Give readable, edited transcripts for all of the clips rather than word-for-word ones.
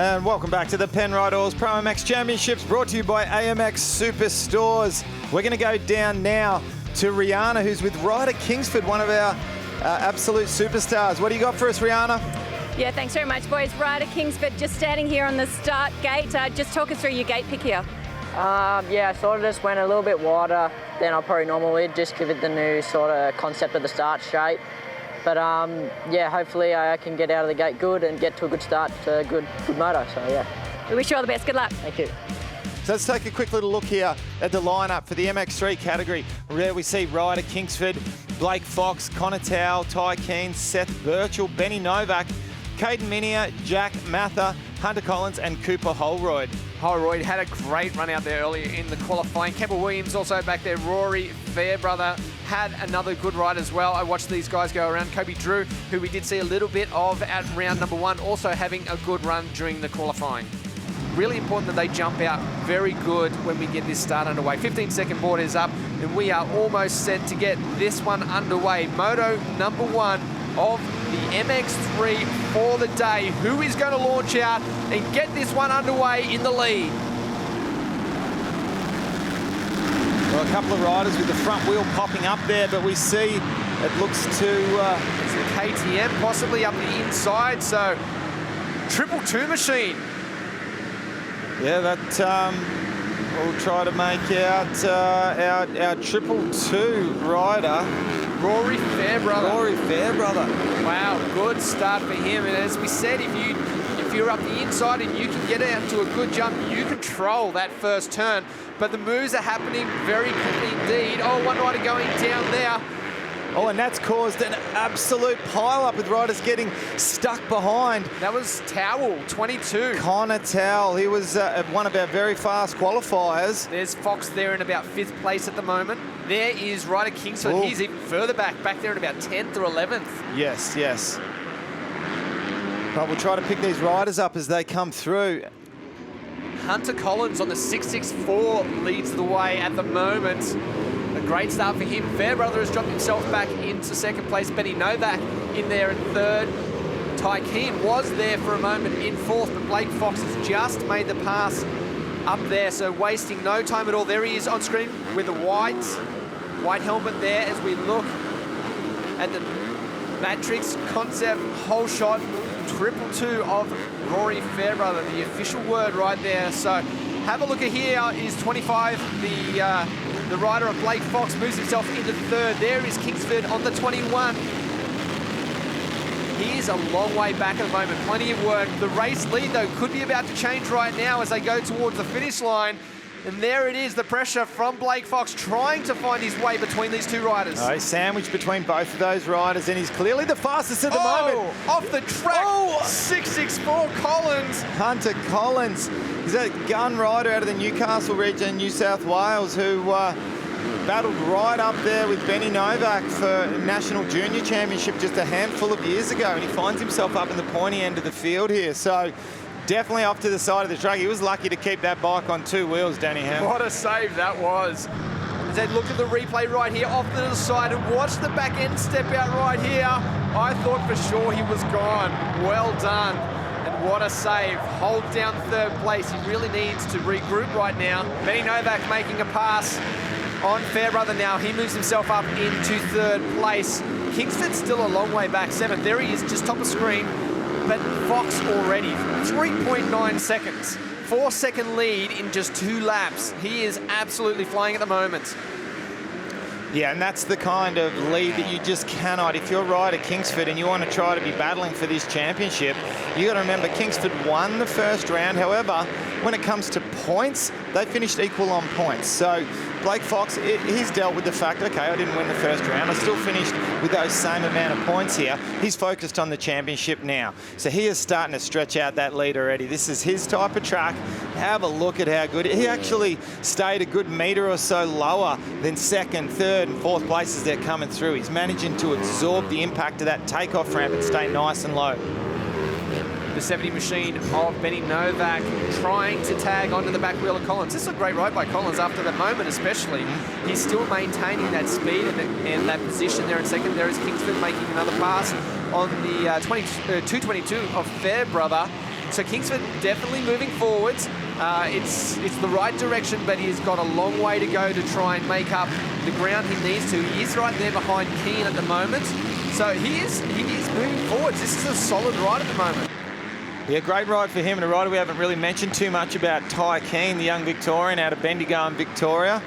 And welcome back to the Penrite ProMX Championships, brought to you by AMX Superstores. We're going to go down now to Rihanna, who's with Ryder Kingsford, one of our absolute superstars. What do you got for us, Rihanna? Yeah, thanks very much, boys. Ryder Kingsford just standing here on the start gate. Just talk us through your gate pick here. Yeah, I sort of just went a little bit wider than I probably normally would, just give it the new sort of concept of the start shape. But yeah, hopefully I can get out of the gate good and get to a good start to a good moto, so yeah. We wish you all the best. Good luck. Thank you. So let's take a quick little look here at the lineup for the MX3 category. There we see Ryder Kingsford, Blake Fox, Connor Towell, Ty Keane, Seth Birchall, Benny Novak, Caden Minier, Jack Mather, Hunter Collins and Cooper Holroyd. Holroyd had a great run out there earlier in the qualifying. Campbell Williams also back there. Rory Fairbrother had another good ride as well. I watched these guys go around. Kobe Drew, who we did see a little bit of at round number 1, also having a good run during the qualifying. Really important that they jump out very good when we get this start underway. 15-second board is up, and we are almost set to get this one underway. Moto number 1 of the MX3 for the day. Who is going to launch out and get this one underway in the lead? Well, a couple of riders with the front wheel popping up there, but we see it looks to... it's the KTM possibly up the inside, so 222 machine. Yeah, that we'll try to make out our 222 rider. Rory Fairbrother. Rory Fairbrother. Wow, good start for him. And as we said, if you're up the inside and you can get out to a good jump, you control that first turn. But the moves are happening very quickly indeed. Oh, one rider going down there. Oh, and that's caused an absolute pile-up with riders getting stuck behind. That was Towell, 22. Connor Towell, he was one of our very fast qualifiers. There's Fox there in about 5th place at the moment. There is Ryder Kingsford. Ooh. He's even further back there in about 10th or 11th. Yes, yes. But we'll try to pick these riders up as they come through. Hunter Collins on the 664 leads the way at the moment. A great start for him. Fairbrother has dropped himself back into 2nd place. Benny Novak in there in 3rd. Ty Keane was there for a moment in 4th, but Blake Fox has just made the pass up there, so wasting no time at all. There he is on screen with the white helmet there as we look at the Matrix concept whole shot 222 of Rory Fairbrother, the official word right there. So have a look at here is 25, the rider of Blake Fox moves himself into 3rd. There is Kingsford on the 21. He is a long way back at the moment, plenty of work. The race lead, though, could be about to change right now as they go towards the finish line. And there it is, the pressure from Blake Fox trying to find his way between these two riders. Oh, he's sandwiched between both of those riders, and he's clearly the fastest at the moment. Off the track, Oh! 664 Collins. Hunter Collins. He's a gun rider out of the Newcastle region, New South Wales, who battled right up there with Benny Novak for National Junior Championship just a handful of years ago, and he finds himself up in the pointy end of the field here. So definitely off to the side of the track. He was lucky to keep that bike on 2 wheels, Danny Ham. What a save that was. As they look at the replay right here, off to the side, and watch the back end step out right here. I thought for sure he was gone. Well done. And what a save. Hold down 3rd place. He really needs to regroup right now. Benny Novak making a pass on Fairbrother now. He moves himself up into 3rd place. Kingsford's still a long way back, 7th. There he is, just top of screen. But Fox already, 3.9 seconds. 4-second lead in just 2 laps. He is absolutely flying at the moment. Yeah, and that's the kind of lead that you just cannot. If you're Ryder Kingsford and you want to try to be battling for this championship, you got to remember Kingsford won the first round. However, when it comes to points, they finished equal on points. So Blake Fox, he's dealt with the fact, okay, I didn't win the first round. I still finished with those same amount of points here. He's focused on the championship now. So he is starting to stretch out that lead already. This is his type of track. Have a look at how good. He actually stayed a good metre or so lower than 2nd, 3rd and 4th places they're coming through. He's managing to absorb the impact of that takeoff ramp and stay nice and low. The 70 machine of Benny Novak trying to tag onto the back wheel of Collins. This is a great ride by Collins after that moment especially. He's still maintaining that speed and that position there in 2nd. There is Kingsford making another pass on the 222 of Fairbrother. So Kingsford definitely moving forwards. It's the right direction, but he's got a long way to go to try and make up the ground he needs to. He is right there behind Keane at the moment. So he is moving forwards. This is a solid ride at the moment. Yeah, great ride for him, and a rider we haven't really mentioned too much about, Ty Keane, the young Victorian out of Bendigo in Victoria.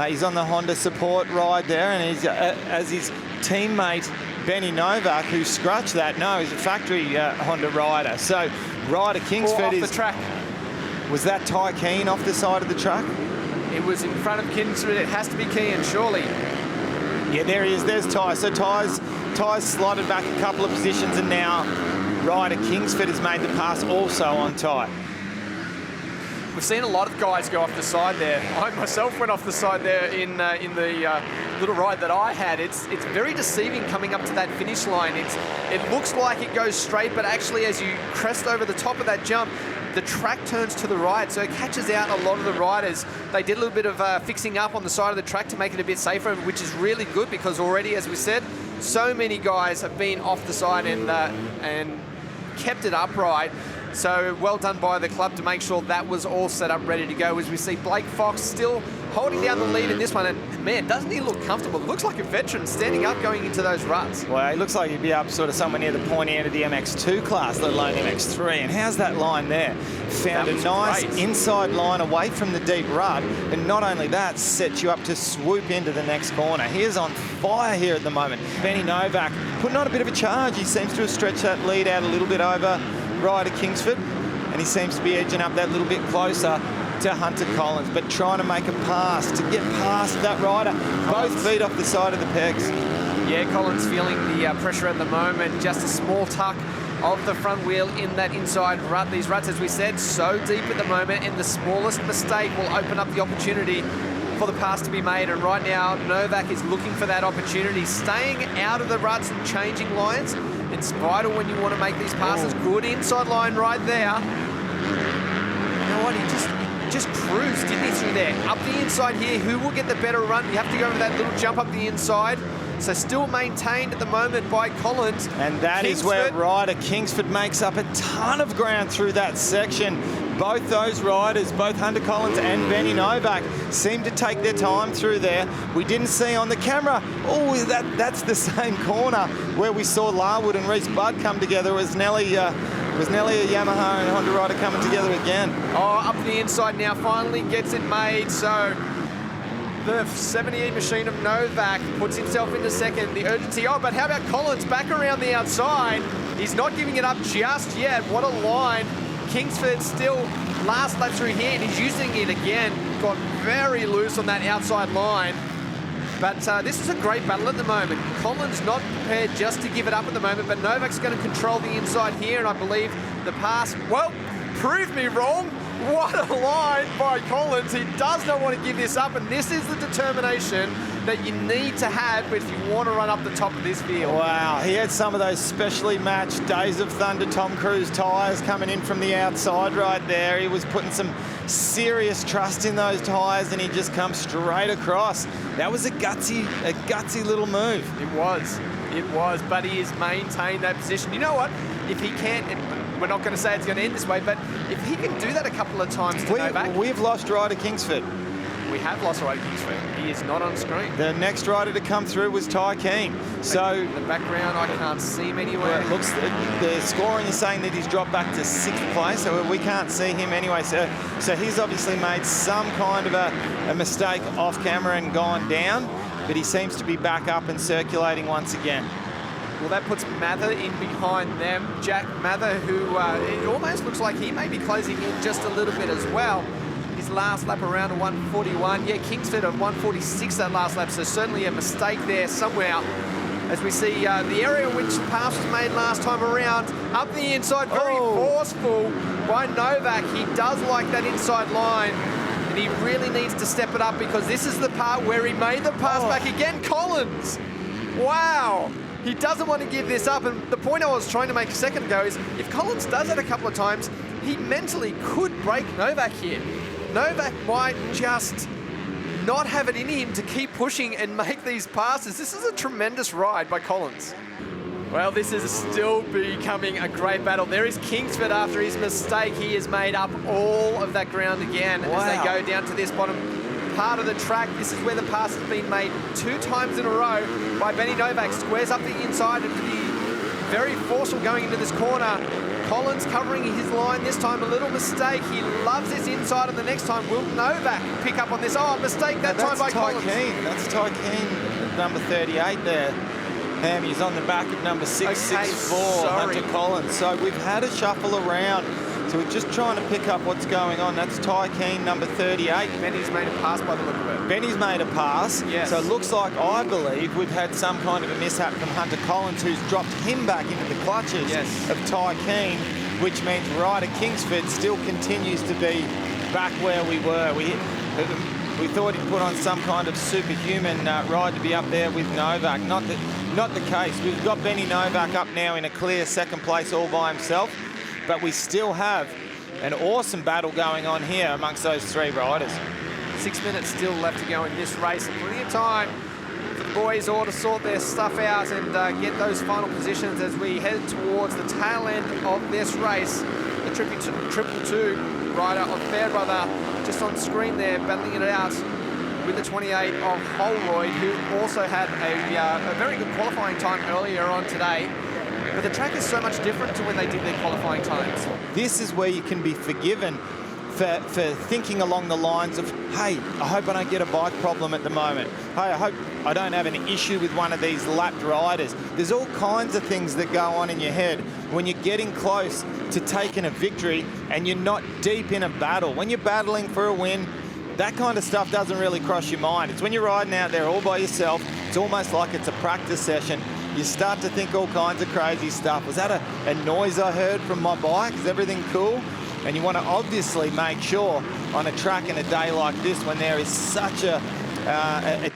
He's on the Honda support ride there, and he's as his teammate Benny Novak, who scratched that. No, he's a factory Honda rider. So Ryder Kingsford is off the track. Was that Ty Keane off the side of the track? It was in front of Kingsford. It has to be Keane, surely. Yeah, there he is. There's Ty. So Ty's slotted back a couple of positions, and now Ryder Kingsford has made the pass also on Ty. We've seen a lot of guys go off the side there. I myself went off the side there in the little ride that I had. It's very deceiving coming up to that finish line. It looks like it goes straight, but actually as you crest over the top of that jump, the track turns to the right, so it catches out a lot of the riders. They did a little bit of fixing up on the side of the track to make it a bit safer, which is really good because already, as we said, so many guys have been off the side and kept it upright. So well done by the club to make sure that was all set up, ready to go, as we see Blake Fox still holding down the lead in this one. And man, doesn't he look comfortable? Looks like a veteran standing up going into those ruts. Well, he looks like he'd be up sort of somewhere near the pointy end of the MX2 class, let alone MX3. And how's that line there? Found a nice inside line away from the deep rut. And not only that, sets you up to swoop into the next corner. He is on fire here at the moment. Benny Novak putting on a bit of a charge. He seems to have stretched that lead out a little bit over Ryder Kingsford, and he seems to be edging up that little bit closer to Hunter Collins, but trying to make a pass to get past that rider. Both feet off the side of the pegs. Yeah, Collins feeling the pressure at the moment. Just a small tuck of the front wheel in that inside rut. These ruts, as we said, so deep at the moment, and the smallest mistake will open up the opportunity for the pass to be made. And right now, Novak is looking for that opportunity, staying out of the ruts and changing lines. It's vital when you want to make these passes. Good inside line right there. You know what? He just cruised, didn't he, through there? Up the inside here, who will get the better run? You have to go over that little jump up the inside. So still maintained at the moment by Collins. And that is where Ryder Kingsford makes up a ton of ground through that section. Both those riders, both Hunter Collins and Benny Novak, seem to take their time through there. We didn't see on the camera, that's the same corner where we saw Larwood and Reese Budd come together. Was Nelly a Yamaha and Honda rider coming together again? Oh, up the inside now, finally gets it made. So the 78 machine of Novak puts himself into second. The urgency, but how about Collins back around the outside? He's not giving it up just yet. What a line. Kingsford still last lap through here, and he's using it again. Got very loose on that outside line. But this is a great battle at the moment. Collins not prepared just to give it up at the moment, but Novak's going to control the inside here, and I believe the pass, well, prove me wrong. What a line by Collins. He does not want to give this up, and this is the determination that you need to have if you want to run up the top of this field. Wow, he had some of those specially matched Days of Thunder Tom Cruise tyres coming in from the outside right there. He was putting some serious trust in those tyres, and he just comes straight across. That was a gutsy little move. It was, but he has maintained that position. You know what? If he can't, we're not going to say it's going to end this way, but if he can do that a couple of times to Novak. We've lost Ryder Kingsford. We have lost Ryder Kingsford. He is not on screen. The next rider to come through was Ty Keane. So in the background, I can't see him anywhere. It looks, the scoring is saying that he's dropped back to 6th place, so we can't see him anyway. So he's obviously made some kind of a mistake off camera and gone down, but he seems to be back up and circulating once again. Well, that puts Mather in behind them. Jack Mather, who it almost looks like he may be closing in just a little bit as well. His last lap around a 141. Yeah, Kingsford of 146 that last lap, so certainly a mistake there somewhere. As we see the area in which the pass was made last time around, up the inside, very forceful by Novak. He does like that inside line, and he really needs to step it up because this is the part where he made the pass back again. Collins, wow. He doesn't want to give this up, and the point I was trying to make a second ago is if Collins does that a couple of times, he mentally could break Novak here. Novak might just not have it in him to keep pushing and make these passes. This is a tremendous ride by Collins. Well, this is still becoming a great battle. There is Kingsford after his mistake. He has made up all of that ground again as they go down to this bottom part of the track. This is where the pass has been made 2 times in a row by Benny Novak. Squares up the inside and be very forceful going into this corner. Collins covering his line this time, a little mistake. He loves this inside, and the next time will Novak pick up on this? Oh, mistake that time by Collins. That's Ty Keane, number 38 there. He's on the back of number 664, Hunter Collins. So we've had a shuffle around. So we're just trying to pick up what's going on. That's Ty Keane, number 38. Benny's made a pass by the look of it. Benny's made a pass. Yes. So it looks like, I believe, we've had some kind of a mishap from Hunter Collins, who's dropped him back into the clutches of Ty Keane, which means Ryder Kingsford still continues to be back where we were. We thought he'd put on some kind of superhuman ride to be up there with Novak. Not the case. We've got Benny Novak up now in a clear second place all by himself, but we still have an awesome battle going on here amongst those 3 riders. 6 minutes still left to go in this race, and plenty of time for the boys all to sort their stuff out and get those final positions as we head towards the tail end of this race. The triple two rider of Fairbrother just on screen there, battling it out with the 28 of Holroyd, who also had a very good qualifying time earlier on today. But the track is so much different to when they did their qualifying times. This is where you can be forgiven for thinking along the lines of, hey, I hope I don't get a bike problem at the moment. Hey, I hope I don't have an issue with one of these lapped riders. There's all kinds of things that go on in your head when you're getting close to taking a victory and you're not deep in a battle. When you're battling for a win, that kind of stuff doesn't really cross your mind. It's when you're riding out there all by yourself, it's almost like it's a practice session. You start to think all kinds of crazy stuff. Was that a noise I heard from my bike? Is everything cool? And you want to obviously make sure on a track in a day like this, when there is such a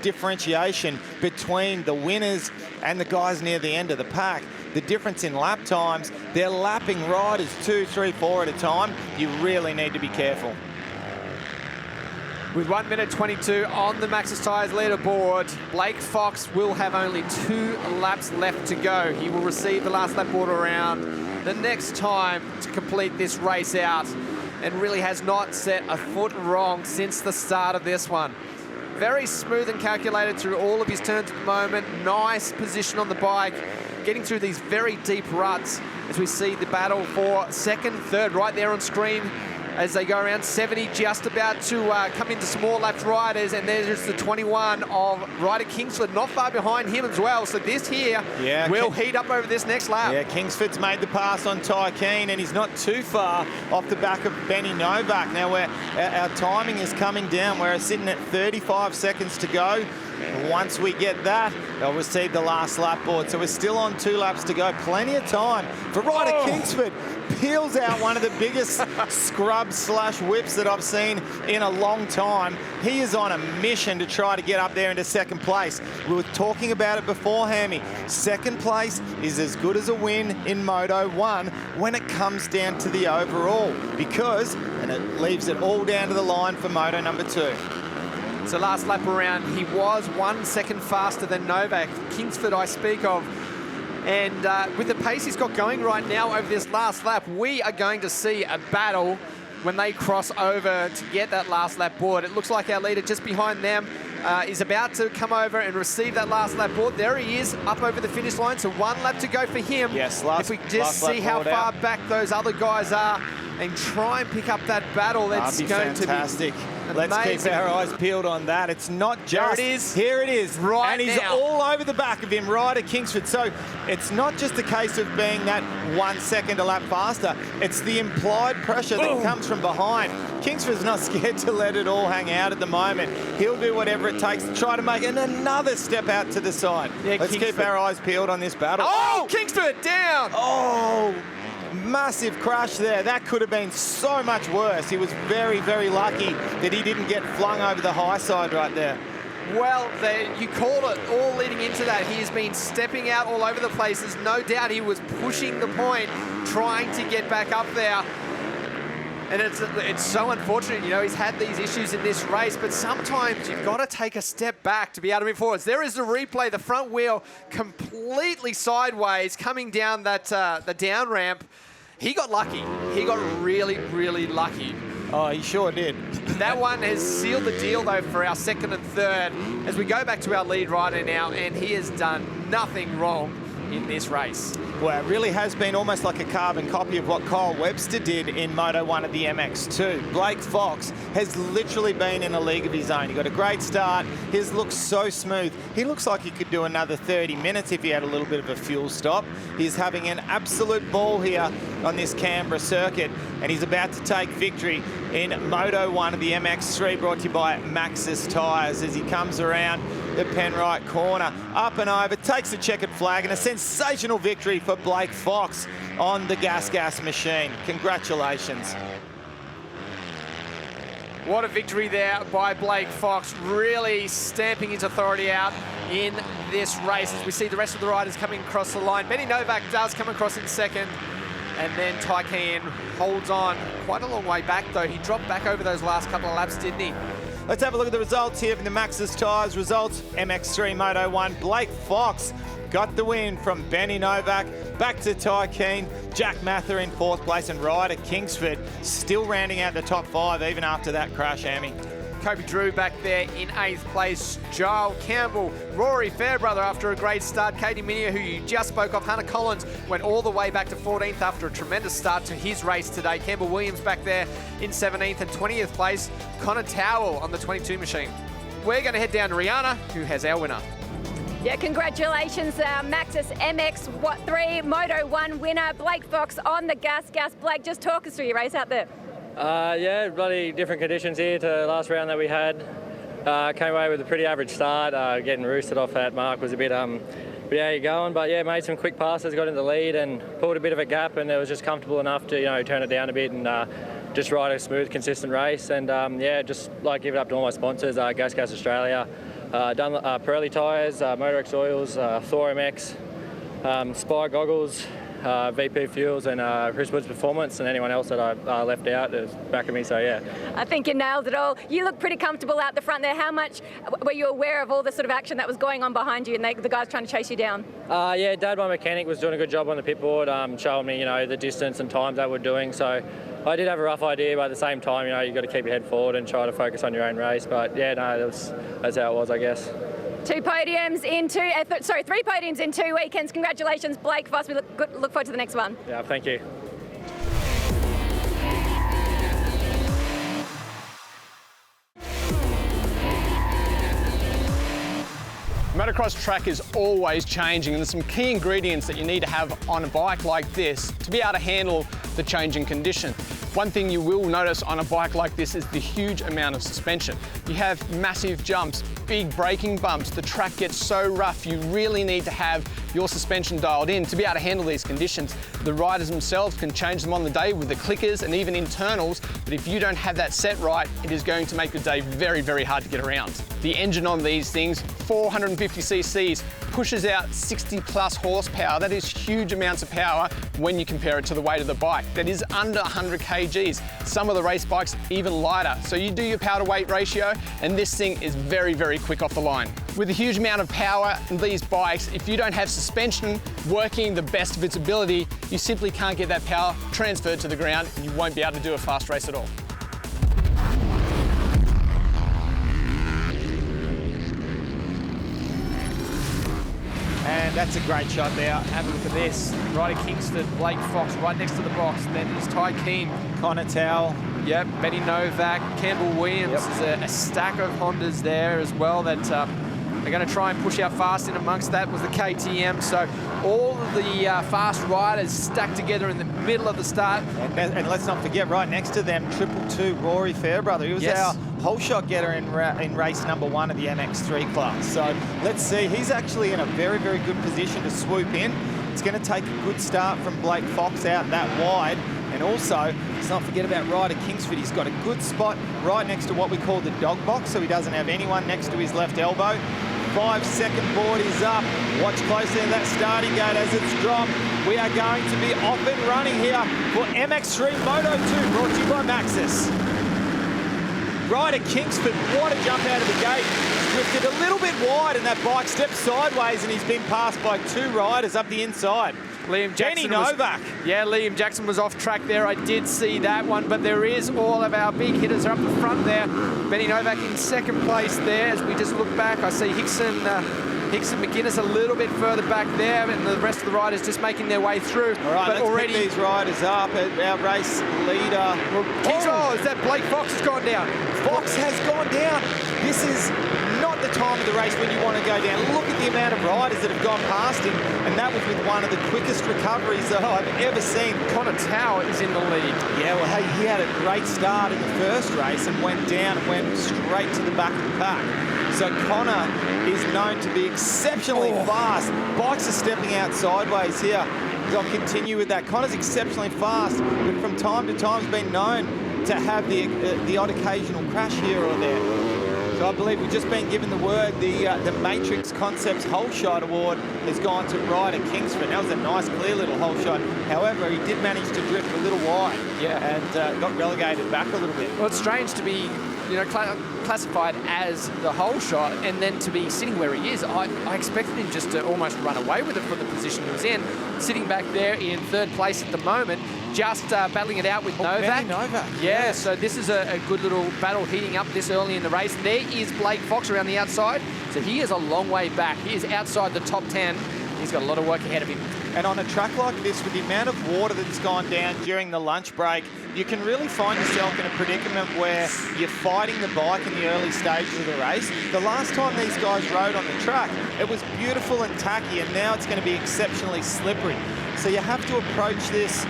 differentiation between the winners and the guys near the end of the pack, the difference in lap times, they're lapping riders 2, 3, 4 at a time. You really need to be careful. With 1 minute 22 on the Maxxis Tyres leaderboard, Blake Fox will have only 2 laps left to go. He will receive the last lap board around the next time to complete this race out, and really has not set a foot wrong since the start of this one. Very smooth and calculated through all of his turns at the moment. Nice position on the bike, getting through these very deep ruts as we see the battle for second, third right there on screen as they go around 70, just about to come into some more lapped riders, and there's the 21 of Ryder Kingsford, not far behind him as well. So this here will heat up over this next lap. Yeah, Kingsford's made the pass on Ty Keane, and he's not too far off the back of Benny Novak. Now our timing is coming down. We're sitting at 35 seconds to go. Once we get that, they'll receive the last lap board. So we're still on 2 laps to go. Plenty of time for Ryder Kingsford. Peels out one of the biggest scrubs/whips that I've seen in a long time. He is on a mission to try to get up there into second place. We were talking about it before, Hammy. Second place is as good as a win in Moto 1 when it comes down to the overall, because, and it leaves it all down to the line for Moto number 2. So last lap around, he was 1 second faster than Novak. Kingsford I speak of. And with the pace he's got going right now over this last lap, we are going to see a battle when they cross over to get that last lap board. It looks like our leader just behind them is about to come over and receive that last lap board. There he is, up over the finish line, so 1 lap to go for him. Yes, if we just see how far back those other guys are and try and pick up that battle, that's going fantastic. to be Let's amazing. keep our eyes peeled on that. It's not just... There it is. Here it is. Right and he's now. all over the back of him, Ryder Kingsford. So it's not just a case of being that 1 second a lap faster. It's the implied pressure that comes from behind. Kingsford's not scared to let it all hang out at the moment. He'll do whatever it takes to try to make another step out to the side. Yeah, Let's keep our eyes peeled on this battle. Oh, Kingsford down! Oh, massive crash there. That could have been so much worse. He was very, very lucky that he didn't get flung over the high side right there. Well, you called it all leading into that. He has been stepping out all over the place. There's no doubt he was pushing the point, trying to get back up there. And it's so unfortunate, you know, he's had these issues in this race, but sometimes you've got to take a step back to be able to move forwards. There is the replay, the front wheel completely sideways coming down that the down ramp. He got lucky. He got really, really lucky. Oh, he sure did. That one has sealed the deal, though, for our second and third as we go back to our lead rider now, and he has done nothing wrong in this race. Well, it really has been almost like a carbon copy of what Kyle Webster did in Moto 1 at the MX2. Blake Fox has literally been in a league of his own. He got a great start. His looks so smooth. He looks like he could do another 30 minutes if he had a little bit of a fuel stop. He's having an absolute ball here on this Canberra circuit, and he's about to take victory in Moto 1 of the MX3, brought to you by Maxxis Tyres as he comes around the Penrite corner, up and over, takes the checkered flag, and a sensational victory for Blake Fox on the gas machine. Congratulations. What a victory there by Blake Fox, really stamping his authority out in this race as we see the rest of the riders coming across the line. Benny Novak does come across in second, and then Tykean holds on quite a long way back, though. He dropped back over those last couple of laps, didn't he? Let's have a look at the results here from the Maxxis Tyres results. MX3 Moto 1, Blake Fox got the win from Benny Novak. Back to Ty Keane, Jack Mather in 4th place, and Ryder Kingsford still rounding out the top 5 even after that crash, Amy. Kobe Drew back there in 8th place. Joel Campbell, Rory Fairbrother after a great start. Katie Minia, who you just spoke of. Hannah Collins went all the way back to 14th after a tremendous start to his race today. Campbell Williams back there in 17th and 20th place. Connor Towell on the 22 machine. We're going to head down to Rihanna, who has our winner. Yeah, congratulations, Maxxis MX3 Moto 1 winner, Blake Fox on the gas. Blake, just talk us through your race out there. Yeah, bloody different conditions here to last round that we had. Came away with a pretty average start. Getting roosted off that mark was a bit how you going, but yeah, made some quick passes, got in the lead and pulled a bit of a gap, and it was just comfortable enough to, you know, turn it down a bit and just ride a smooth, consistent race. And yeah, just like give it up to all my sponsors, Gas Australia, Pirelli Tyres, Motorex Oils, Thor MX, Spy Goggles, VP Fuels, and Chris Woods Performance, and anyone else that I left out is back of me, so yeah. I think you nailed it all. You look pretty comfortable out the front there. How much were you aware of all the sort of action that was going on behind you and the guys trying to chase you down? Yeah, Dad, my mechanic, was doing a good job on the pit board, showing me, you know, the distance and times they were doing, so I did have a rough idea, but at the same time, you know, you've got to keep your head forward and try to focus on your own race, but yeah, no, that's how it was, I guess. 3 podiums in 2 weekends. Congratulations, Blake Fox. We look forward to the next one. Yeah, thank you. Motocross track is always changing, and there's some key ingredients that you need to have on a bike like this to be able to handle the changing condition. One thing you will notice on a bike like this is the huge amount of suspension. You have massive jumps, big braking bumps, the track gets so rough, you really need to have your suspension dialed in to be able to handle these conditions. The riders themselves can change them on the day with the clickers and even internals, but if you don't have that set right, it is going to make the day very, very hard to get around. The engine on these things, 450 cc's, pushes out 60 plus horsepower. That is huge amounts of power when you compare it to the weight of the bike. That is under 100 kgs. Some of the race bikes even lighter. So you do your power to weight ratio, and this thing is very, very quick off the line. With a huge amount of power in these bikes, if you don't have suspension working the best of its ability, you simply can't get that power transferred to the ground, and you won't be able to do a fast race at all. And that's a great shot there. Have a look at this. Ryder Kingsford, Blake Fox right next to the box. Then is Ty Keane. Connor Towell. Yep, Benny Novak, Campbell Williams. There's a stack of Hondas there as well that they're going to try and push out fast. In amongst that was the KTM. So all of the fast riders stacked together in the middle of the start. And let's not forget, right next to them, 222 Rory Fairbrother. He was our whole shot getter in race number 1 of the MX3 class. So let's see, he's actually in a very, very good position to swoop in. It's going to take a good start from Blake Fox out that wide. And also, let's not forget about Ryder Kingsford. He's got a good spot right next to what we call the dog box, so he doesn't have anyone next to his left elbow. 5-second board is up. Watch closely in that starting gate as it's dropped. We are going to be off and running here for Mx3 Moto 2, brought to you by Maxxis. Ryder Kingsford, what a jump out of the gate. He's drifted a little bit wide and that bike stepped sideways and he's been passed by 2 riders up the inside. Liam Jackson Liam Jackson was off track there. I did see that one, but there is all of our big hitters are up the front there. Benny Novak in second place there. As we just look back, I see Hickson McGuinness a little bit further back there, and the rest of the riders just making their way through. All right, let's pick these riders up. Our race leader. Is that Blake Fox has gone down? Fox has gone down. This is not the time of the race when you want to go down. Look at the amount of riders that have gone past him, and that was with one of the quickest recoveries that I've ever seen. Connor Tower is in the lead. Yeah, well, hey, he had a great start in the first race and went down and went straight to the back of the pack. So Connor is known to be exceptionally fast. Bikes are stepping out sideways here. I'll continue with that. Connor's exceptionally fast, but from time to time has been known to have the odd occasional crash here or there. So I believe we've just been given the word. The Matrix Concepts Hole Shot Award has gone to Ryder Kingsford. That was a nice, clear little hole shot. However, he did manage to drift a little wide and got relegated back a little bit. Well, it's strange to be, classified as the hole shot and then to be sitting where he is. I expected him just to almost run away with it from the position he was in. Sitting back there in third place at the moment, just battling it out with Novak. Yeah, so this is a good little battle heating up this early in the race. There is Blake Fox around the outside, so he is a long way back. He is outside the top 10. He's got a lot of work ahead of him. And on a track like this, with the amount of water that's gone down during the lunch break, you can really find yourself in a predicament where you're fighting the bike in the early stages of the race. The last time these guys rode on the track, it was beautiful and tacky, and now it's going to be exceptionally slippery. So you have to approach this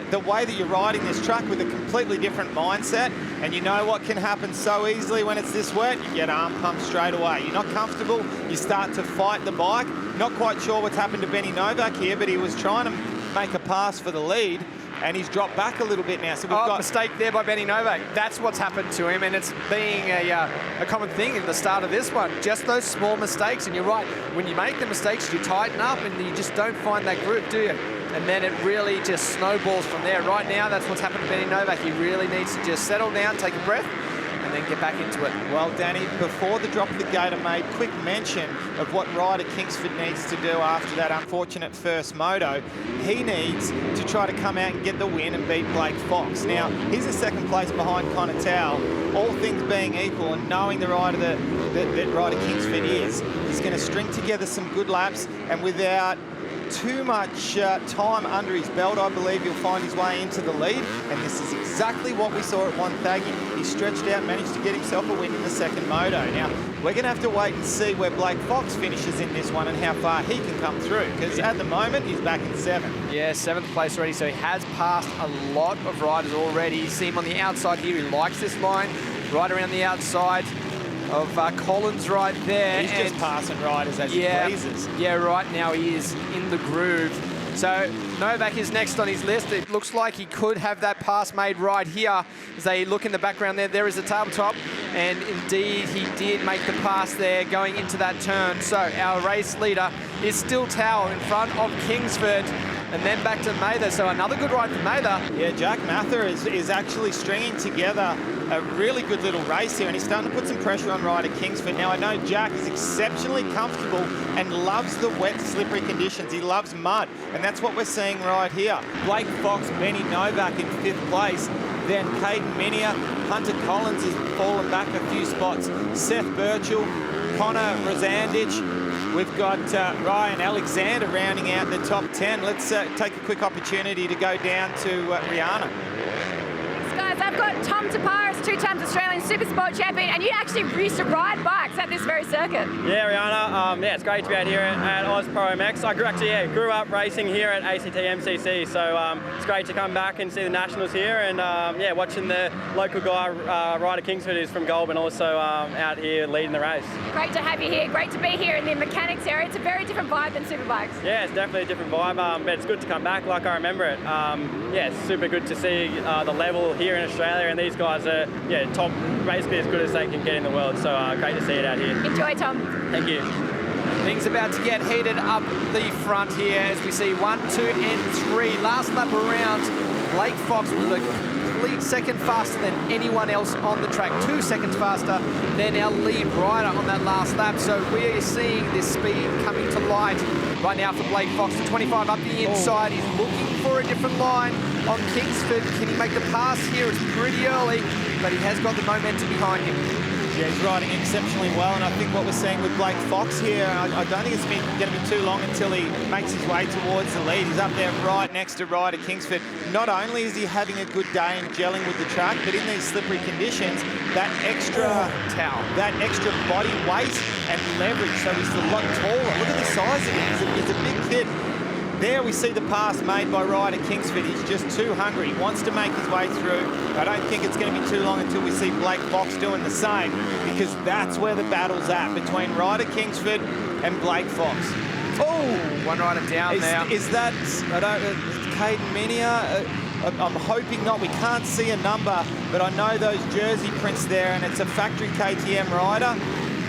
the way that you're riding this track with a completely different mindset. And you know what can happen so easily when it's this wet? You get arm pumped straight away. You're not comfortable, you start to fight the bike. Not quite sure what's happened to Benny Novak here, but he was trying to make a pass for the lead, and he's dropped back a little bit now. So we've got mistake there by Benny Novak. That's what's happened to him, and it's being a common thing in the start of this one. Just those small mistakes, and you're right. When you make the mistakes, you tighten up, and you just don't find that groove, do you? And then it really just snowballs from there. Right now, that's what's happened to Benny Novak. He really needs to just settle down, take a breath, and then get back into it. Well, Danny, before the drop of the gate, I made quick mention of what Ryder Kingsford needs to do after that unfortunate first moto. He needs to try to come out and get the win and beat Blake Fox. Now, he's in second place behind Connor Towell. All things being equal, and knowing the rider that Ryder Kingsford is, he's going to string together some good laps, and without too much time under his belt, I believe he'll find his way into the lead, and this is exactly what we saw at Wonthaggi. He stretched out, managed to get himself a win in the second moto. Now, we're going to have to wait and see where Blake Fox finishes in this one and how far he can come through, because at the moment, he's back in 7th. Yeah, 7th place already, so he has passed a lot of riders already. You see him on the outside here. He likes this line, right around the outside of Collins right there. He's just passing riders as he pleases. Yeah, right now he is in the groove. So Novak is next on his list. It looks like he could have that pass made right here. As they look in the background there is a tabletop. And indeed, he did make the pass there going into that turn. So our race leader is still Towell in front of Kingsford. And then back to Mather, so another good ride for Mather. Yeah, Jack Mather is actually stringing together a really good little race here, and he's starting to put some pressure on Ryder Kingsford. Now, I know Jack is exceptionally comfortable and loves the wet, slippery conditions. He loves mud, and that's what we're seeing right here. Blake Fox, Benny Novak in 5th place, then Caden Minier, Hunter Collins has fallen back a few spots, Seth Birchall, Connor Rosandich. We've got Ryan Alexander rounding out the top 10. Let's take a quick opportunity to go down to Rihanna. Guys, I've got Tom Taparis, 2-time Australian Supersport champion, and you actually used to ride bikes at this very circuit. Yeah, Rihanna, it's great to be out here at Oz ProMX. I grew up racing here at ACT MCC, so it's great to come back and see the Nationals here, and watching the local guy, Ryder Kingsford, who's from Goulburn, also out here leading the race. Great to have you here, great to be here in the mechanics area. It's a very different vibe than Superbikes. Yeah, it's definitely a different vibe, but it's good to come back like I remember it. It's super good to see the level here in Australia, and these guys are top, basically as good as they can get in the world, so great to see see it out here. Enjoy, Tom. Thank you. Things about to get heated up the front here as we see 1, 2, and 3. Last lap around, Blake Fox with a complete second faster than anyone else on the track. 2 seconds faster than our lead rider on that last lap. So we are seeing this speed coming to light right now for Blake Fox. The 25 up the inside. He's looking for a different line on Kingsford. Can he make the pass here? It's pretty early, but he has got the momentum behind him. Yeah, he's riding exceptionally well, and I think what we're seeing with Blake Fox here, I don't think it's going to be too long until he makes his way towards the lead. He's up there right next to Ryder Kingsford. Not only is he having a good day and gelling with the track, but in these slippery conditions, that extra body weight and leverage, so he's a lot taller. Look at the size of him. He's a big kid. There we see the pass made by Ryder Kingsford. He's just too hungry. He wants to make his way through. I don't think it's going to be too long until we see Blake Fox doing the same, because that's where the battle's at, between Ryder Kingsford and Blake Fox. Oh, one rider down now. Is that, Caden Minier? I'm hoping not. We can't see a number, but I know those jersey prints there, and it's a factory KTM rider.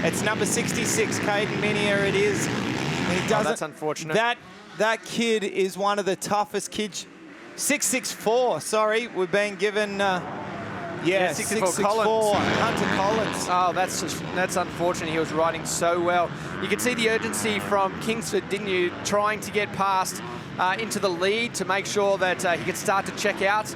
It's number 66, Caden Minier it is. He doesn't, that's unfortunate. That kid is one of the toughest kids. 664, sorry, we're being given, 664, Hunter Collins. Oh, that's unfortunate. He was riding so well. You could see the urgency from Kingsford, didn't you? Trying to get past into the lead to make sure that he could start to check out.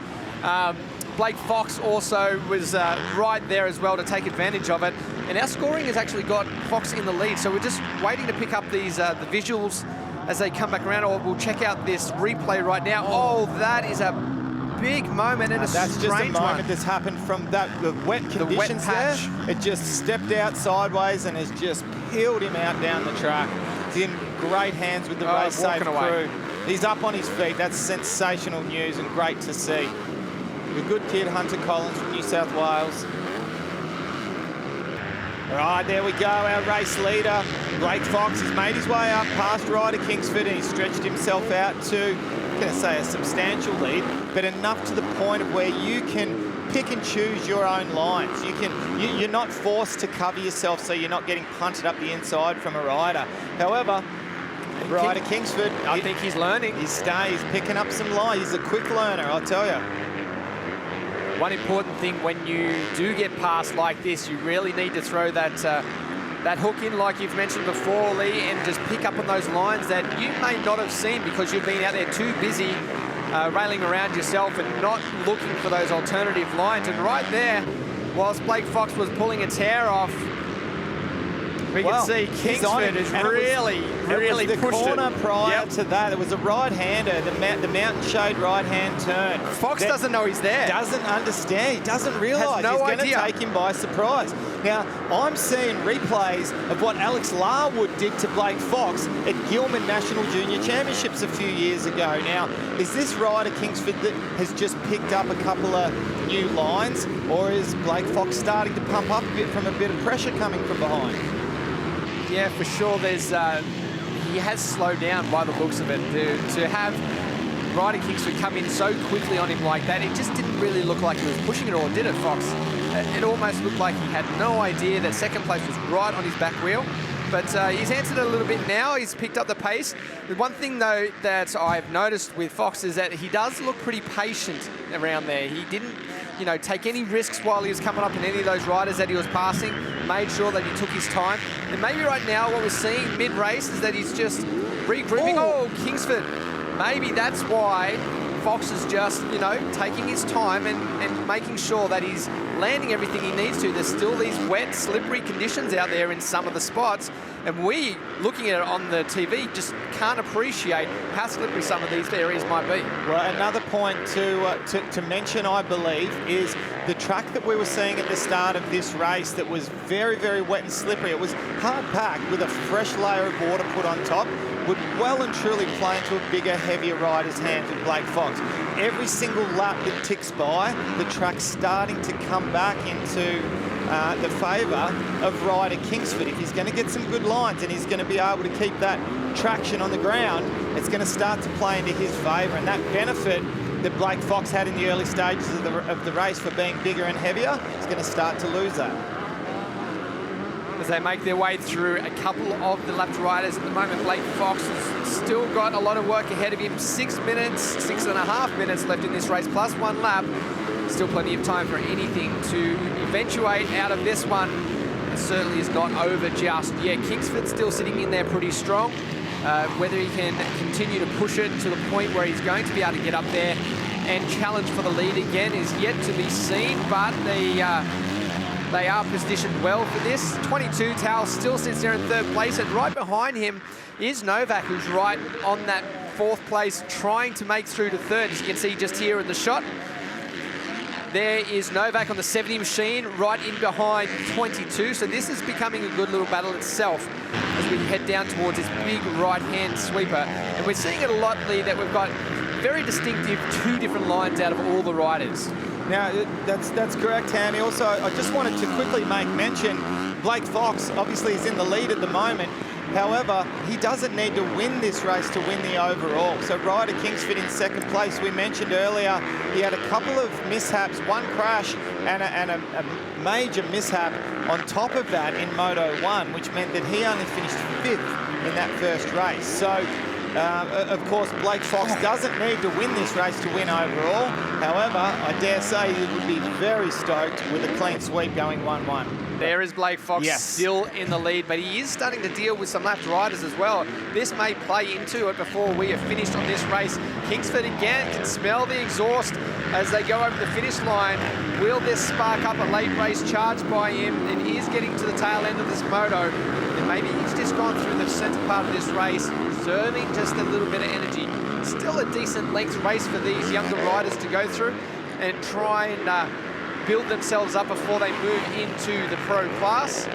Blake Fox also was right there as well to take advantage of it. And our scoring has actually got Fox in the lead, so we're just waiting to pick up these the visuals as they come back around, or we'll check out this replay right now. Oh, that is a big moment and a that's strange just a moment one. that's happened from the wet conditions there. It just stepped out sideways and has just peeled him out down the track. He's in great hands with the race safe crew. He's up on his feet. That's sensational news and great to see. The good kid, Hunter Collins from New South Wales. All right, there we go, our race leader, Blake Fox, has made his way up past Ryder Kingsford, and he's stretched himself out to, I'm going to say, a substantial lead, but enough to the point of where you can pick and choose your own lines. You're not forced to cover yourself, so you're not getting punted up the inside from a rider. However, Ryder Kingsford, I think he's learning. He's picking up some lines. He's a quick learner, I'll tell you. One important thing when you do get past like this, you really need to throw that that hook in, like you've mentioned before, Lee, and just pick up on those lines that you may not have seen because you've been out there too busy railing around yourself and not looking for those alternative lines. And right there, whilst Blake Fox was pulling a tear off, we can see Kingsford is really the pushed corner it. prior to that. It was a right-hander, the mountain shade right-hand turn. Fox doesn't know he's there. Doesn't understand. He doesn't realise no he's going to idea. take him by surprise. Now, I'm seeing replays of what Alex Larwood did to Blake Fox at Gilman National Junior Championships a few years ago. Now, is this rider Kingsford that has just picked up a couple of new lines, or is Blake Fox starting to pump up a bit from a bit of pressure coming from behind? Yeah, for sure. There's he has slowed down by the looks of it. To have Ryder Kingsford come in so quickly on him like that, it just didn't really look like he was pushing it all, did it, Fox? It almost looked like he had no idea that second place was right on his back wheel. But he's answered it a little bit now. He's picked up the pace. The one thing, though, that I've noticed with Fox is that he does look pretty patient around there. He didn't, take any risks while he was coming up in any of those riders that he was passing, made sure that he took his time. And maybe right now what we're seeing mid-race is that he's just regrouping. Oh, Kingsford. Maybe that's why Fox is just, taking his time and making sure that he's landing everything he needs to. There's still these wet, slippery conditions out there in some of the spots, and we, looking at it on the TV, just can't appreciate how slippery some of these areas might be. Well, another point to mention, I believe, is the track that we were seeing at the start of this race that was very, very wet and slippery. It was hard packed with a fresh layer of water put on top, would well and truly play into a bigger, heavier rider's hands with Blake Fox. Every single lap that ticks by, the track's starting to come back into the favour of Ryder Kingsford. If he's going to get some good lines and he's going to be able to keep that traction on the ground, it's going to start to play into his favour. And that benefit that Blake Fox had in the early stages of the race for being bigger and heavier is going to start to lose that. The as they make their way through a couple of the left riders at the moment. Blake Fox has still got a lot of work ahead of him. 6.5 minutes left in this race, plus 1 lap. Still plenty of time for anything to eventuate out of this one. It certainly is not over just yet. Kingsford's still sitting in there pretty strong. Whether he can continue to push it to the point where he's going to be able to get up there and challenge for the lead again is yet to be seen, but they are positioned well for this. 22 Towel still sits there in 3rd place, and right behind him is Novak, who's right on that 4th place, trying to make through to 3rd. As you can see just here in the shot, there is Novak on the 70 machine, right in behind 22. So this is becoming a good little battle itself as we head down towards this big right-hand sweeper. And we're seeing it a lot, Lee, that we've got very distinctive 2 different lines out of all the riders. Now, that's correct, Tammy. Also, I just wanted to quickly make mention, Blake Fox obviously is in the lead at the moment. However, he doesn't need to win this race to win the overall. So Ryder Kingsford in 2nd place. We mentioned earlier he had a couple of mishaps, 1 crash and a major mishap on top of that in Moto 1, which meant that he only finished 5th in that first race. So, of course, Blake Fox doesn't need to win this race to win overall. However, I dare say he would be very stoked with a clean sweep going 1-1. There is Blake Fox, yes, still in the lead, but he is starting to deal with some left riders as well. This may play into it before we are finished on this race. Kingsford again can smell the exhaust as they go over the finish line. Will this spark up a late race charge by him? And he is getting to the tail end of this moto. And maybe he's just gone through the centre part of this race, reserving just a little bit of energy. Still a decent length race for these younger riders to go through and try and build themselves up before they move into the pro class.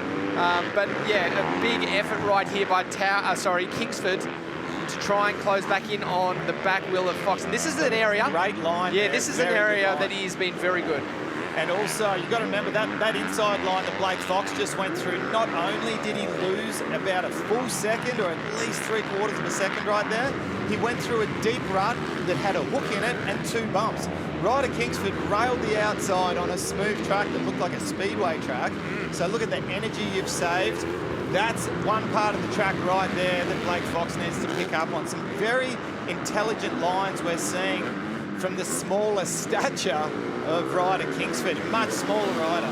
But yeah, a big effort right here by Kingsford to try and close back in on the back wheel of Fox. And this is an area... Great line. Yeah, this is an area that he's been very good. And also, you've got to remember that inside line that Blake Fox just went through, not only did he lose about a full second, or at least 3/4 of a second right there, he went through a deep rut that had a hook in it and 2 bumps. Ryder Kingsford railed the outside on a smooth track that looked like a speedway track. So look at the energy you've saved. That's one part of the track right there that Blake Fox needs to pick up on. Some very intelligent lines we're seeing from the smaller stature of Ryder Kingsford, much smaller rider.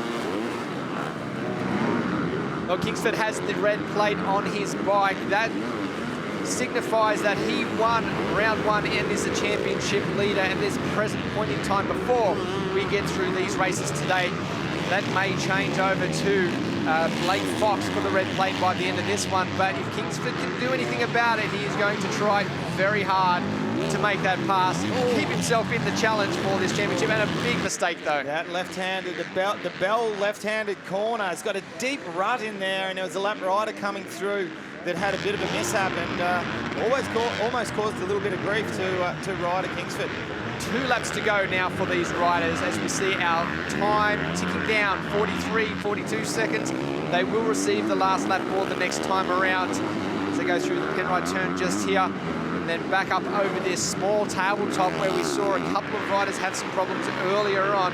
Well, Kingsford has the red plate on his bike. That signifies that he won round 1 and is the championship leader at this present point in time. Before we get through these races today, that may change over to Blake Fox for the red plate by the end of this one. But if Kingsford can do anything about it, he is going to try very hard to make that pass, keep himself in the challenge for this championship. And a big mistake though. That left-handed, the Bell left-handed corner has got a deep rut in there, and there was a lap rider coming through that had a bit of a mishap and almost caused a little bit of grief to Ryder Kingsford. 2 laps to go now for these riders as we see our time ticking down, 43, 42 seconds. They will receive the last lap board the next time around as they go through the Penrite turn just here, and then back up over this small tabletop where we saw a couple of riders have some problems earlier on.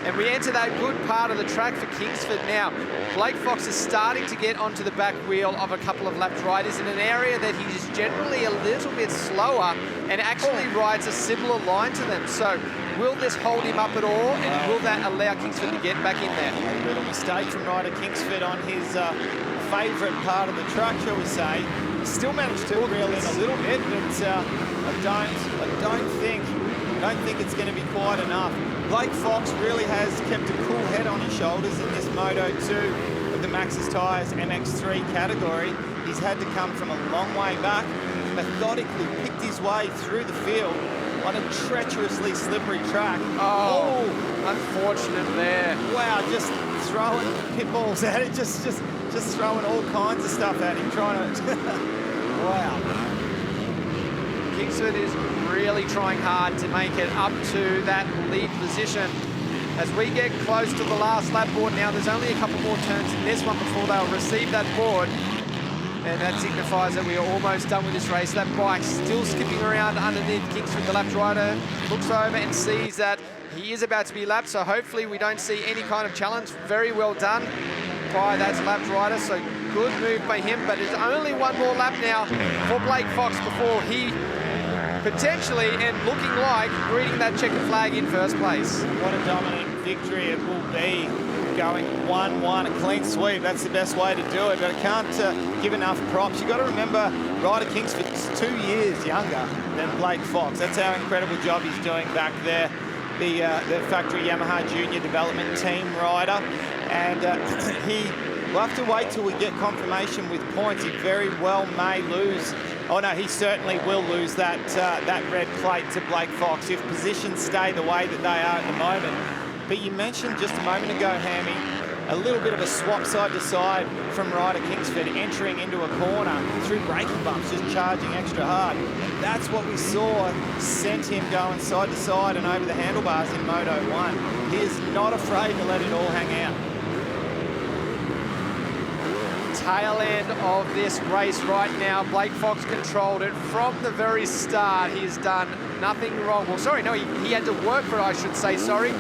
And we enter that good part of the track for Kingsford now. Blake Fox is starting to get onto the back wheel of a couple of lap riders in an area that he's generally a little bit slower and actually rides a similar line to them. So will this hold him up at all, and will that allow Kingsford to get back in there? A little mistake from Ryder Kingsford on his favourite part of the track, shall we say. Still managed to reel in a little bit, but I don't think it's going to be quite enough. Blake Fox really has kept a cool head on his shoulders in this Moto 2 of the Maxxis Tyres MX3 category. He's had to come from a long way back, methodically picked his way through the field on a treacherously slippery track. Oh, unfortunate there. Wow, just throwing pit balls at it, just throwing all kinds of stuff at him, trying to... Wow. Kingsford is really trying hard to make it up to that lead position. As we get close to the last lap board now, there's only a couple more turns in this one before they'll receive that board. And that signifies that we are almost done with this race. That bike still skipping around underneath Kingsford. The lap rider looks over and sees that he is about to be lapped, so hopefully we don't see any kind of challenge. Very well done. by that lapped rider, so good move by him, but it's only one more lap now for Blake Fox before he potentially and looking like greeting that checkered flag in first place. What a dominant victory it will be, going 1-1, a clean sweep. That's the best way to do it, but I can't give enough props. You've got to remember, Ryder Kingsford's 2 years younger than Blake Fox. That's how incredible job he's doing back there. The factory Yamaha Junior Development Team rider, and we'll have to wait till we get confirmation with points. He very well may lose. Oh no, he certainly will lose that red plate to Blake Fox if positions stay the way that they are at the moment. But you mentioned just a moment ago, Hammy, a little bit of a swap side to side from Ryder Kingsford entering into a corner through braking bumps, just charging extra hard. And that's what we saw sent him going side to side and over the handlebars in Moto 1. He is not afraid to let it all hang out. Tail end of this race right now. Blake Fox controlled it from the very start. He's done nothing wrong. Well, sorry, no, he had to work for it, I should say, sorry,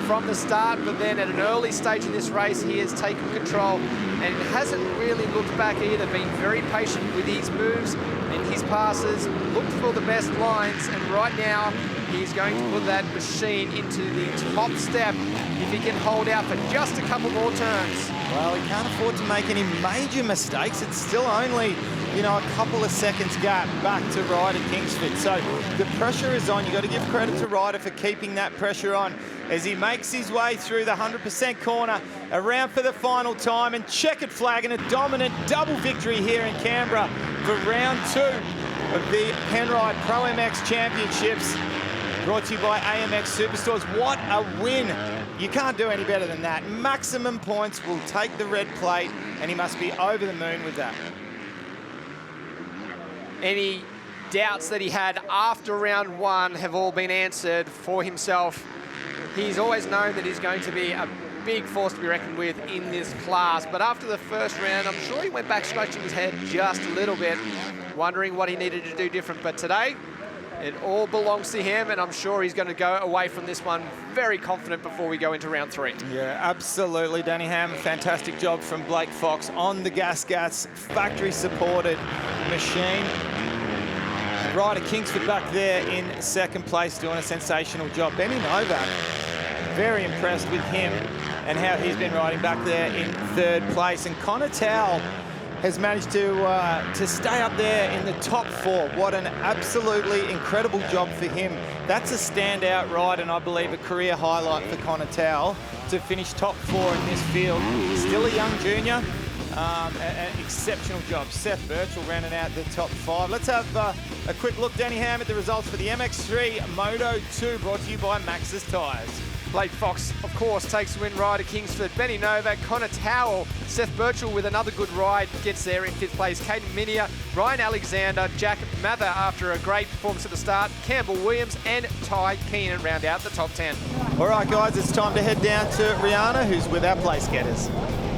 from the start, but then at an early stage in this race, he has taken control and hasn't really looked back either, been very patient with his moves and his passes, looked for the best lines, and right now, he's going to put that machine into the top step if he can hold out for just a couple more turns. Well, he can't afford to make any major mistakes. It's still only, you know, a couple of seconds gap back to Ryder Kingsford. So the pressure is on. You've got to give credit to Ryder for keeping that pressure on as he makes his way through the 100% corner, around for the final time, and checkered flag and a dominant double victory here in Canberra for round 2 of the Penrite ProMX Championships, brought to you by AMX Superstores. What a win. You can't do any better than that. Maximum points will take the red plate, and he must be over the moon with that. Any doubts that he had after round 1 have all been answered for himself. He's always known that he's going to be a big force to be reckoned with in this class, but after the first round, I'm sure he went back scratching his head just a little bit, wondering what he needed to do different. But today, it all belongs to him, and I'm sure he's going to go away from this one very confident before we go into round 3. Yeah, absolutely, Danny Ham. Fantastic job from Blake Fox on the Gas factory-supported machine. Ryder Kingsford back there in second place doing a sensational job. Benny Novak, very impressed with him and how he's been riding back there in third place. And Connor Towell has managed to stay up there in the top 4. What an absolutely incredible job for him. That's a standout ride, and I believe a career highlight for Connor Towell to finish top 4 in this field. Still a young junior. An exceptional job. Seth Birchall rounding out the top 5. Let's have a quick look, Danny Ham, at the results for the Mx3 Moto 2, brought to you by Maxxis Tyres. Blake Fox, of course, takes the win. Ryder Kingsford, Benny Novak, Connor Towell, Seth Birchall with another good ride, gets there in 5th place. Caden Minia, Ryan Alexander, Jack Mather after a great performance at the start, Campbell Williams and Ty Keenan round out the top 10. All right, guys, it's time to head down to Rihanna, who's with our place getters.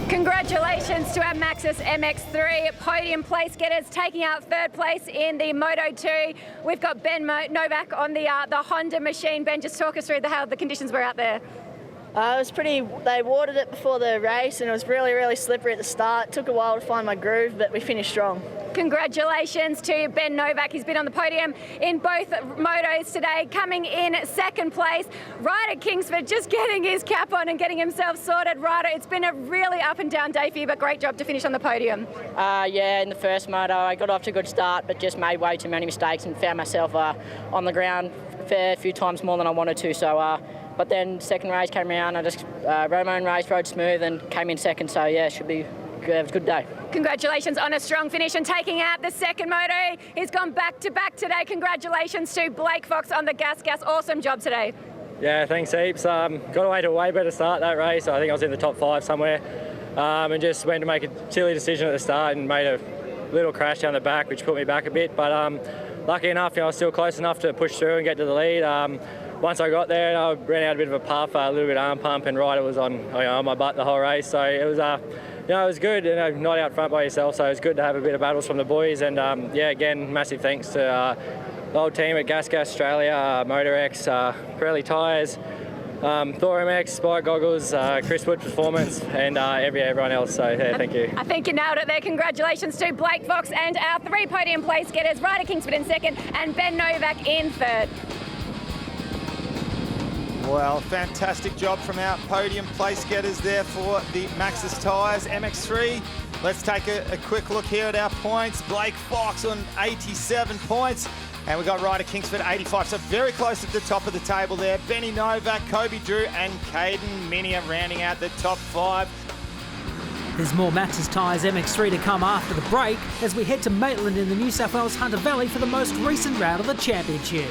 Congratulations to our Maxxis MX3 podium place getters taking out third place in the Moto 2. We've got Ben Novak on the Honda machine. Ben, just talk us through how the conditions were out there. It was pretty, they watered it before the race and it was really, really slippery at the start. It took a while to find my groove, but we finished strong. Congratulations to Ben Novak. He's been on the podium in both motos today, coming in second place. Ryder Kingsford just getting his cap on and getting himself sorted. Ryder, it's been a really up and down day for you, but great job to finish on the podium. Yeah, in the first moto, I got off to a good start, but just made way too many mistakes and found myself on the ground a fair few times more than I wanted to. So, but then second race came around, I just rode my own race, rode smooth and came in second. So yeah, it was a good day. Congratulations on a strong finish and taking out the second moto. He's gone back-to-back today. Congratulations to Blake Fox on the gas. Awesome job today. Yeah, thanks heaps. Got away to a way better start that race. I think I was in the top 5 somewhere. And just went to make a silly decision at the start and made a little crash down the back, which put me back a bit. But lucky enough, I was still close enough to push through and get to the lead. Once I got there, I ran out a bit of a puff, a little bit of arm pump, and Ryder was on my butt the whole race. So it was, it was good. Not out front by yourself. So it was good to have a bit of battles from the boys. And yeah, again, massive thanks to the whole team at Gas Australia, Motor X, Pirelli Tyres, Thor MX, Spike Goggles, Chris Wood Performance, and everyone else. So, yeah, thank you. I think you nailed it there. Congratulations to Blake Fox and our 3 podium place getters, Ryder Kingsford in second and Ben Novak in third. Well, fantastic job from our podium place getters there for the Maxxis Tyres MX3. Let's take a quick look here at our points. Blake Fox on 87 points. And we've got Ryder Kingsford 85, so very close at the top of the table there. Benny Novak, Kobe Drew and Caden Minia rounding out the top 5. There's more Maxxis Tyres MX3 to come after the break as we head to Maitland in the New South Wales Hunter Valley for the most recent round of the championship.